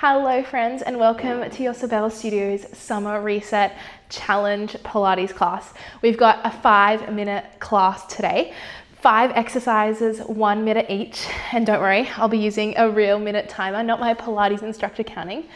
Hello friends and welcome to your Sabel Studios Summer Reset Challenge Pilates class. We've got a 5-minute class today. 5 exercises, 1 minute each. And don't worry, I'll be using a real minute timer, not my Pilates instructor counting,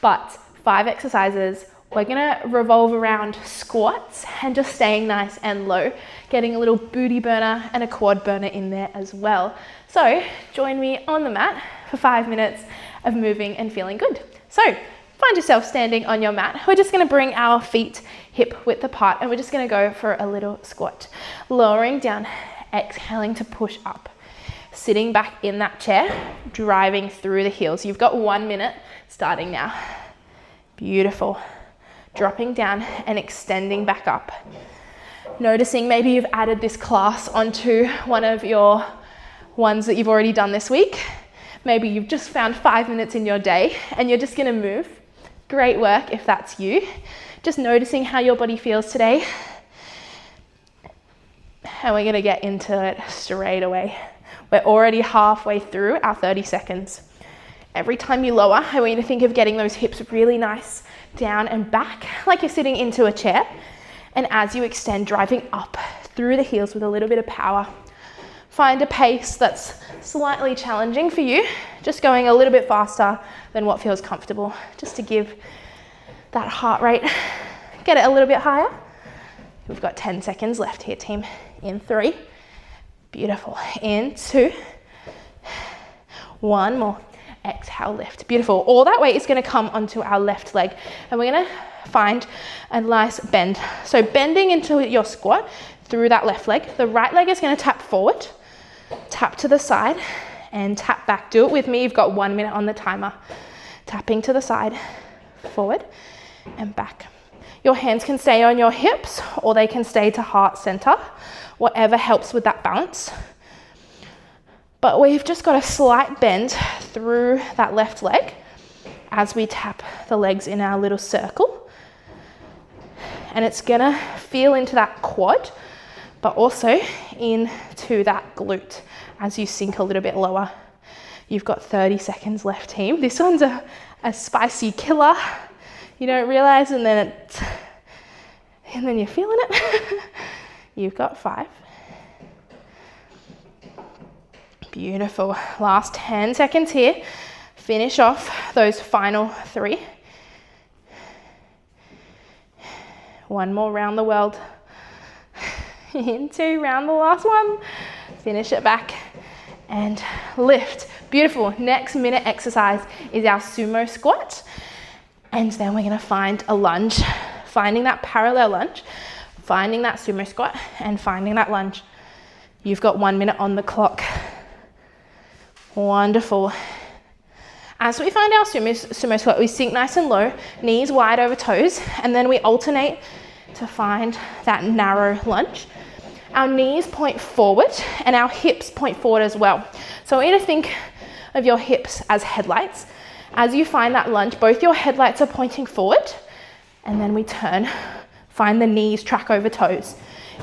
but 5 exercises. We're gonna revolve around squats and just staying nice and low, getting a little booty burner and a quad burner in there as well. So join me on the mat for 5 minutes of moving and feeling good. So find yourself standing on your mat. We're just gonna bring our feet hip width apart and we're just gonna go for a little squat. Lowering down, exhaling to push up. Sitting back in that chair, driving through the heels. You've got 1 minute starting now. Beautiful. Dropping down and extending back up. Noticing maybe you've added this class onto one of your ones that you've already done this week. Maybe you've just found 5 minutes in your day and you're just gonna move. Great work if that's you. Just noticing how your body feels today. And we're gonna get into it straight away. We're already halfway through our 30 seconds. Every time you lower, I want you to think of getting those hips really nice down and back, like you're sitting into a chair. And as you extend, driving up through the heels with a little bit of power. Find a pace that's slightly challenging for you, just going a little bit faster than what feels comfortable, just to give that heart rate, get it a little bit higher. We've got 10 seconds left here, team. In 3, beautiful. In 2, 1 more. Exhale, lift. Beautiful. All that weight is going to come onto our left leg and we're going to find a nice bend. So bending into your squat through that left leg. The right leg is going to tap forward, tap to the side and tap back. Do it with me. You've got 1 minute on the timer. Tapping to the side, forward and back. Your hands can stay on your hips or they can stay to heart center, whatever helps with that balance. But we've just got a slight bend through that left leg as we tap the legs in our little circle. And it's gonna feel into that quad, but also into that glute as you sink a little bit lower. You've got 30 seconds left, team. This one's a spicy killer. You don't realize and then you're feeling it. You've got 5. Beautiful. Last 10 seconds here. Finish off those final 3. 1 more round the world. In 2, round the last one. Finish it back and lift. Beautiful. Next minute exercise is our sumo squat. And then we're gonna find a lunge. Finding that parallel lunge, finding that sumo squat and finding that lunge. You've got 1 minute on the clock. Wonderful. As we find our sumo squat, we sink nice and low, knees wide over toes, and then we alternate to find that narrow lunge. Our knees point forward and our hips point forward as well. So I want you to think of your hips as headlights. As you find that lunge, both your headlights are pointing forward, and then we turn, find the knees track over toes.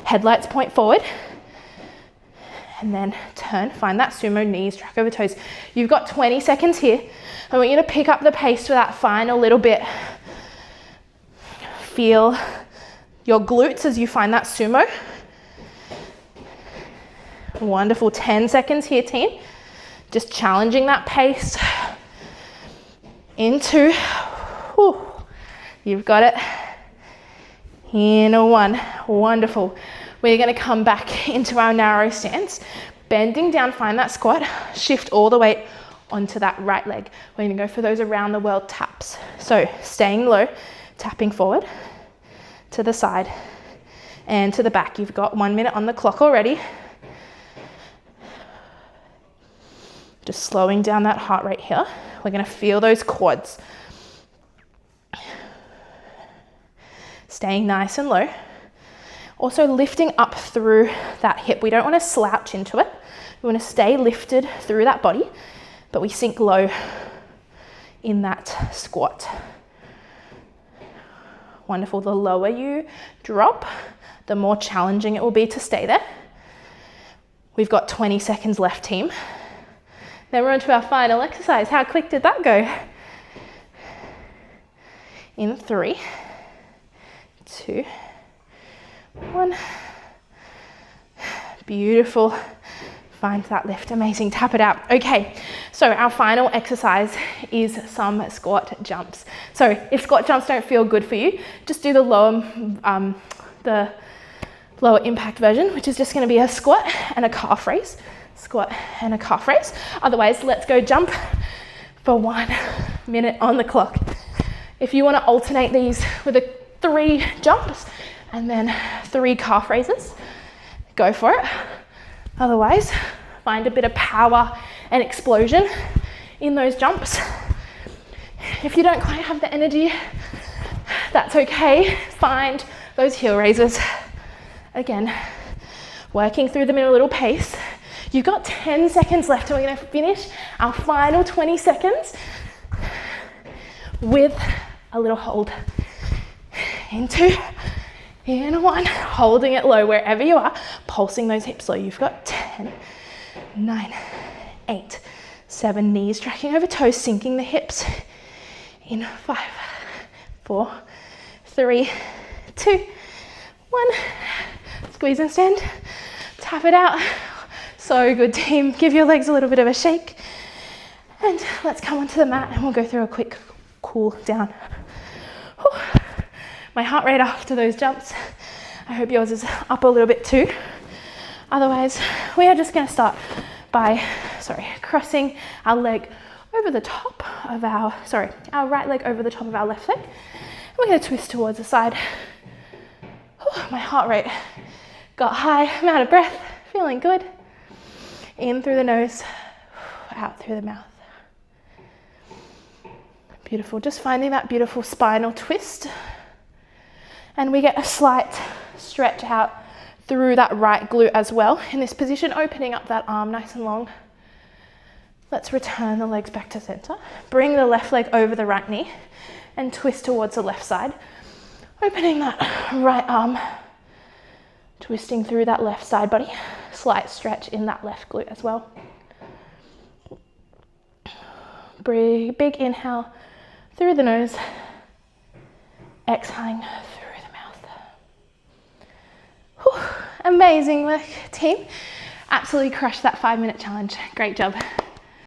Headlights point forward, and then turn, find that sumo, knees track over toes. You've got 20 seconds here. I want you to pick up the pace for that final little bit. Feel your glutes as you find that sumo. Wonderful, 10 seconds here, team. Just challenging that pace. Into, you've got it. In 1, wonderful. We're gonna come back into our narrow stance, bending down, find that squat, shift all the weight onto that right leg. We're gonna go for those around the world taps. So staying low, tapping forward, to the side, and to the back. You've got 1 minute on the clock already. Just slowing down that heart rate here. We're gonna feel those quads. Staying nice and low. Also lifting up through that hip. We don't want to slouch into it. We want to stay lifted through that body, but we sink low in that squat. Wonderful. The lower you drop, the more challenging it will be to stay there. We've got 20 seconds left, team. Then we're on to our final exercise. How quick did that go? In 3, 2, 1. Beautiful. Find that lift. Amazing. Tap it out. Okay, so our final exercise is some squat jumps. So if squat jumps don't feel good for you, just do the lower impact version, which is just going to be a squat and a calf raise. Squat and a calf raise. Otherwise, let's go jump for 1 minute on the clock. If you want to alternate these with 3 jumps and then 3 calf raises, go for it. Otherwise, find a bit of power and explosion in those jumps. If you don't quite have the energy, that's okay. Find those heel raises. Again, working through them in a little pace. You've got 10 seconds left and we're going to finish our final 20 seconds with a little hold. In 2, in 1, holding it low wherever you are, pulsing those hips low. You've got 10, 9, 8, 7, knees tracking over toes, sinking the hips. In 5, 4, 3, 2, 1. Squeeze and stand. Tap it out. So good, team. Give your legs a little bit of a shake. And let's come onto the mat and we'll go through a quick cool down. Whew. My heart rate after those jumps, I hope yours is up a little bit too. Otherwise, we are just going to start by, crossing our leg over the top of our right leg over the top of our left leg. And we're going to twist towards the side. Whew, my heart rate got high. I'm out of breath. Feeling good. In through the nose, out through the mouth. Beautiful. Just finding that beautiful spinal twist. And we get a slight stretch out through that right glute as well. In this position, opening up that arm nice and long. Let's return the legs back to center. Bring the left leg over the right knee and twist towards the left side. Opening that right arm, twisting through that left side body. Slight stretch in that left glute as well. Big inhale through the nose. Exhaling through the mouth. Whew. Amazing work, team. Absolutely crushed that 5-minute challenge. Great job.